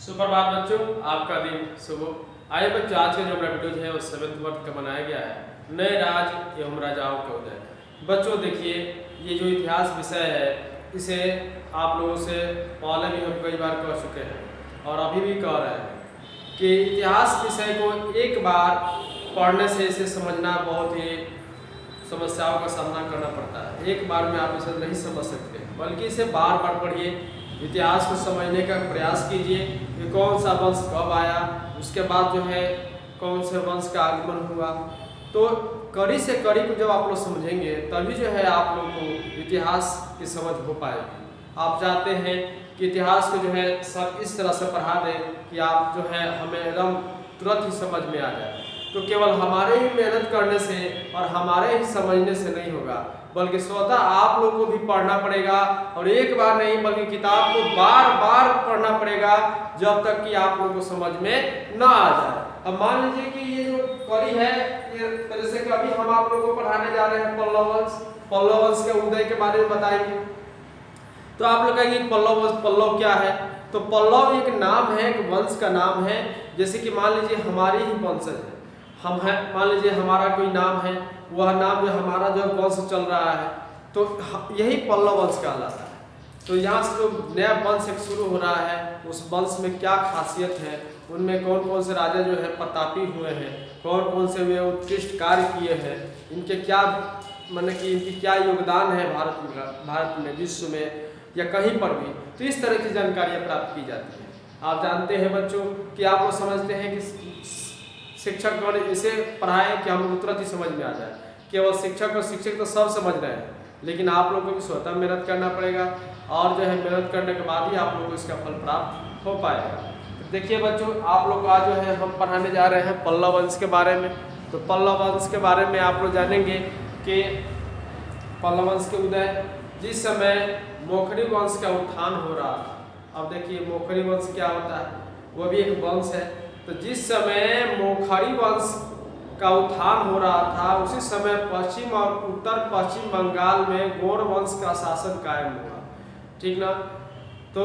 सुप्रभात बच्चों, आपका दिन शुभ हो। आइए बच्चों, आज का जो हमारा वीडियो है वो 7th वर्ग का बनाया गया है, नए राज एवं राजाओं के उदय। बच्चों देखिए, ये जो इतिहास विषय है इसे आप लोगों से पहले भी हम कई बार कह चुके हैं और अभी भी कह रहे हैं कि इतिहास विषय को एक बार पढ़ने से इसे समझना बहुत ही समस्याओं का सामना करना पड़ता है। एक बार में आप इसे नहीं समझ सकते, बल्कि इसे बार बार पढ़िए, इतिहास को समझने का प्रयास कीजिए कि कौन सा वंश कब आया, उसके बाद जो है कौन से वंश का आगमन हुआ। तो कड़ी से कड़ी को जब आप लोग समझेंगे तभी जो है आप लोग को इतिहास की समझ हो पाएगी। आप चाहते हैं कि इतिहास को जो है सब इस तरह से पढ़ा दें कि आप जो है हमें एकदम तुरंत ही समझ में आ जाए, तो केवल हमारे ही मेहनत करने से और हमारे ही समझने से नहीं होगा, बल्कि स्वतः आप लोग को भी पढ़ना पड़ेगा और एक बार नहीं बल्कि किताब को बार बार पढ़ना पड़ेगा जब तक कि आप लोगों को समझ में ना आ जाए। अब मान लीजिए कि ये जो कड़ी है, ये जैसे कि अभी हम आप लोगों को पढ़ाने जा रहे हैं पल्लव वंश के उदय के बारे में बताएंगे। तो आप लोग कहेंगे पल्लव वंश, पल्लव क्या है? तो पल्लव एक नाम है, एक वंश का नाम है। जैसे कि मान लीजिए हमारी ही वंशज है, हम हैं, मान लीजिए हमारा कोई नाम है, वह नाम जो हमारा जो वंश चल रहा है तो यही पल्लव वंश कहलाता है। तो यहाँ से जो नया वंश एक शुरू हो रहा है, उस वंश में क्या खासियत है, उनमें कौन कौन से राजा जो है प्रतापी हुए हैं, कौन कौन से वे उत्कृष्ट कार्य किए हैं, इनके क्या मतलब कि इनकी क्या योगदान है भारत में, विश्व में या कहीं पर भी। तो इस तरह की जानकारियाँ प्राप्त की जाती हैं। आप जानते हैं बच्चों कि आप लोग समझते हैं कि शिक्षक गण इसे पढ़ाएं कि हम तुरंत ही समझ में आ जाए। केवल शिक्षक और शिक्षक तो सब समझ रहे हैं, लेकिन आप लोगों को भी स्वतः मेहनत करना पड़ेगा और जो है मेहनत करने के बाद ही आप लोगों को इसका फल प्राप्त हो पाएगा। तो देखिए बच्चों, आप लोग आज जो है हम पढ़ाने जा रहे हैं पल्लव वंश के बारे में। तो पल्लव वंश के बारे में आप लोग जानेंगे कि पल्लव वंश के उदय, जिस समय मोखरी वंश का उत्थान हो रहा था। अब देखिए मोखरी वंश क्या होता है, वो भी एक वंश है। तो जिस समय मोखरी वंश का उत्थान हो रहा था, उसी समय पश्चिम और उत्तर पश्चिम बंगाल में गौड़ वंश का शासन कायम हुआ, ठीक ना। तो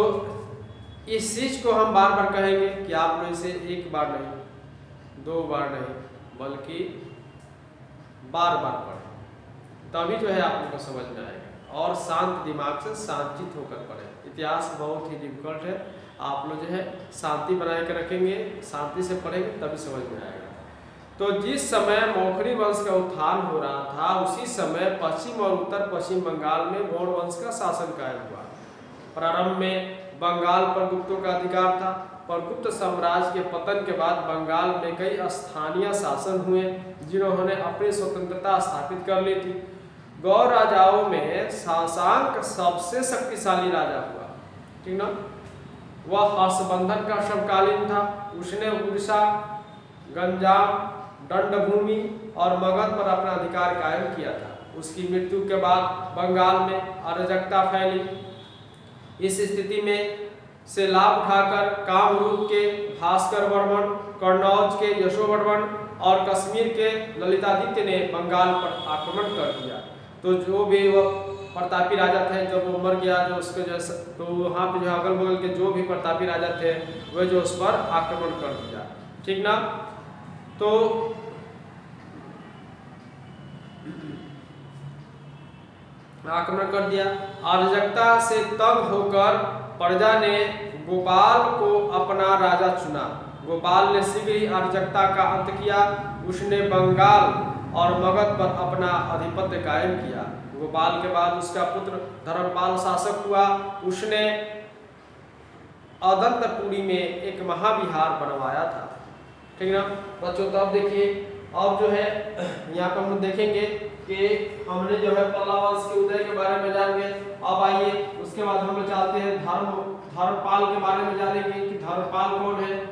इस चीज को हम बार बार कहेंगे कि आप लोग इसे एक बार नहीं, दो बार नहीं, बल्कि बार बार पढ़ें, तभी जो है आप लोग को समझ में आएगा। और शांत दिमाग से शांतचित होकर पढ़ें। इतिहास बहुत ही डिफिकल्ट है, आप लोग जो है शांति बनाए के रखेंगे, शांति से पढ़ेंगे तभी समझ में आएगा। तो जिस समय मोखरी वंश का उत्थान हो रहा था, उसी समय पश्चिम और उत्तर पश्चिम बंगाल में गौड़ वंश का शासन कायम हुआ। प्रारंभ में बंगाल पर गुप्तों का अधिकार था, पर गुप्त साम्राज्य के पतन के बाद बंगाल में कई स्थानीय शासन हुए जिन्होंने अपनी स्वतंत्रता स्थापित कर ली थी। गौड़ राजाओं में शशांक सबसे शक्तिशाली राजा हुआ, ठीक ना। वह हर्षवर्धन का समकालीन था। उसने उड़ीसा, गंजाम, दंडभूमि और मगध पर अपना अधिकार कायम किया था। उसकी मृत्यु के बाद बंगाल में अराजकता फैली। इस स्थिति में से लाभ उठाकर कामरूप के भास्कर वर्मन, कन्नौज के यशोवर्मन और कश्मीर के ललितादित्य ने बंगाल पर आक्रमण कर दिया। तो जो भी वह प्रतापी राजा थे, जब वो मर गया, जो उसके जैसे, तो वहाँ पे जो अगल बगल के जो भी प्रतापी राजा थे वह जो उस पर आक्रमण कर दिया, ठीक ना। तो आक्रमण कर दिया। अराजकता से तंग होकर प्रजा ने गोपाल को अपना राजा चुना। गोपाल ने शीघ्र ही अराजकता का अंत किया। उसने बंगाल और मगध पर अपना आधिपत्य कायम किया। गोपाल के बाद उसका पुत्र धर्मपाल शासक हुआ। उसने अदंतपुरी में एक महाविहार बनवाया था, ठीक ना बच्चों। तो अब देखिए, अब जो है यहाँ पर हम देखेंगे कि हमने जो है पल्लव वंश के उदय के बारे में जान गए। अब आइए उसके बाद हम लोग चलते हैं धर्मपाल के बारे में जानेंगे कि धर्मपाल कौन है।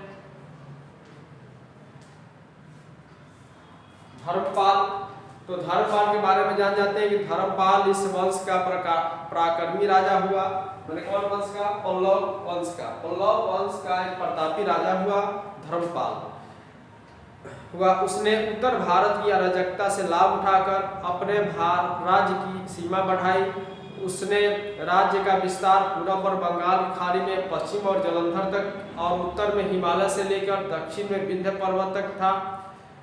धर्मपाल, तो धर्मपाल के बारे में जान जाते हैं कि धर्मपाल इस वंश का पराक्रमी राजा हुआ। मैंने कौन वंश का? पल्लव वंश का। पल्लव वंश का एक प्रतापी राजा हुआ धर्मपाल हुआ। उसने उत्तर भारत की अराजकता से लाभ उठाकर अपने राज्य की सीमा बढ़ाई। उसने राज्य का विस्तार पूरब और बंगाल की खाड़ी में, पश्चिम और जलंधर तक और उत्तर में हिमालय से लेकर दक्षिण में विंध्य पर्वत तक था।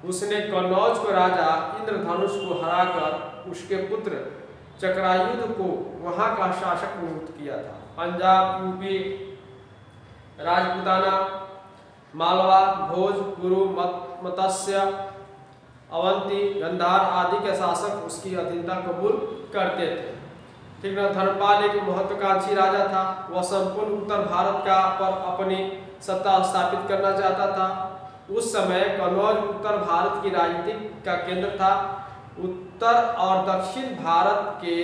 उसने कन्नौज को राजा इंद्रधनुष को हराकर उसके पुत्र चक्रायुध को वहां का शासक नियुक्त किया था। पंजाब, यूपी, राजपूताना, मालवा, भोज, कुरु, मत्स्य, अवंती, गंधार आदि के शासक उसकी अधीनता कबूल करते थे। ठीक ना। धर्मपाल एक महत्वाकांक्षी राजा था। वह संपूर्ण उत्तर भारत का पर अपनी सत्ता स्थापित करना चाहता था। उस समय कन्नौज उत्तर भारत की राजनीति का केंद्र था। उत्तर और दक्षिण भारत के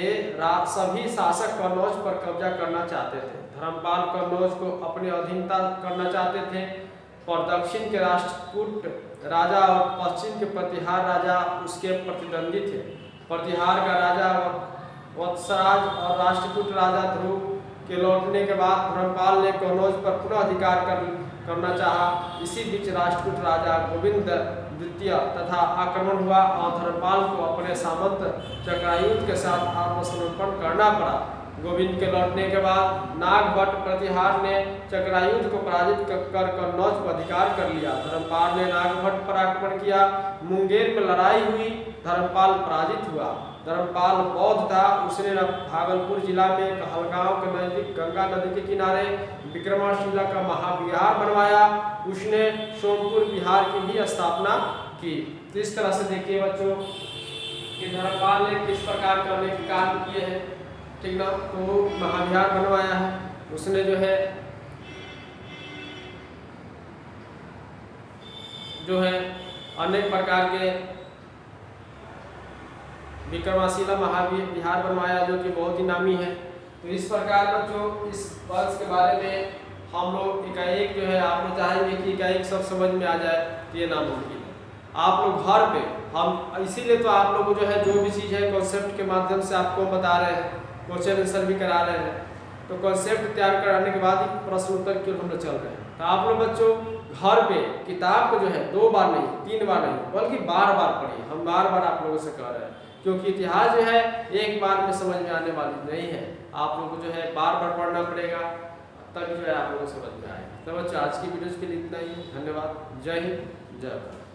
सभी शासक कन्नौज पर कब्जा करना चाहते थे। धर्मपाल कन्नौज को अपनी अधीनता करना चाहते थे, और दक्षिण के राष्ट्रकूट राजा और पश्चिम के प्रतिहार राजा उसके प्रतिद्वंदी थे। प्रतिहार का राजा वत्सराज और राष्ट्रकूट राजा ध्रुव के लौटने के बाद धर्मपाल ने कन्नौज पर पुनः अधिकार करना चाहा। इसी बीच राष्ट्रकूट राजा गोविंद द्वितीय तथा आक्रमण हुआ और धर्मपाल को अपने सामंत चक्रायुध के साथ आत्मसमर्पण करना पड़ा। गोविंद के लौटने के बाद नागभट्ट प्रतिहार ने चक्रायुध को पराजित कर कन्नौज पर अधिकार कर लिया। धर्मपाल ने नागभट्ट पर आक्रमण किया। मुंगेर में लड़ाई हुई, धर्मपाल पराजित हुआ। धर्मपाल बौद्ध था। उसने भागलपुर जिला में कहलगांव के नजदीक गंगा नदी के किनारे विक्रमशिला का महाविहार बनवाया। उसने सोमपुर बिहार की भी स्थापना की। तो इस तरह से देखिए बच्चों कि धर्मपाल ने किस प्रकार करने के कार्य किए हैं। ठीक ना। तो महाविहार बनवाया है उसने, जो है अनेक प्रकार के विक्रमशिला महाविहार बनवाया, जो कि बहुत ही नामी है। तो इस प्रकार बच्चों इस वर्ष के बारे में हम लोग एकाएक जो है आप लोग चाहेंगे कि एकाएक सब समझ में आ जाए, तो ये नामुमकिन है। आप लोग घर पे हम इसीलिए तो आप लोग को जो है जो भी चीज़ है कॉन्सेप्ट के माध्यम से आपको बता रहे हैं, क्वेश्चन आंसर भी करा रहे हैं। तो कॉन्सेप्ट तैयार कराने के बाद ही प्रश्न उत्तर की ओर हम लोग चल रहे हैं। तो आप लोग बच्चों घर पे किताब को जो है 2 बार नहीं, 3 बार नहीं, बल्कि बार बार पढ़िए। हम बार बार आप लोगों से कह रहे हैं, क्योंकि इतिहास जो है एक बार में समझ में आने वाली नहीं है। आप लोगों को जो है बार बार पढ़ना पड़ेगा, तब जो है आप लोगों को समझ में आएगा। तो बच्चों आज की वीडियो के लिए इतना ही। धन्यवाद। जय हिंद, जय भारत।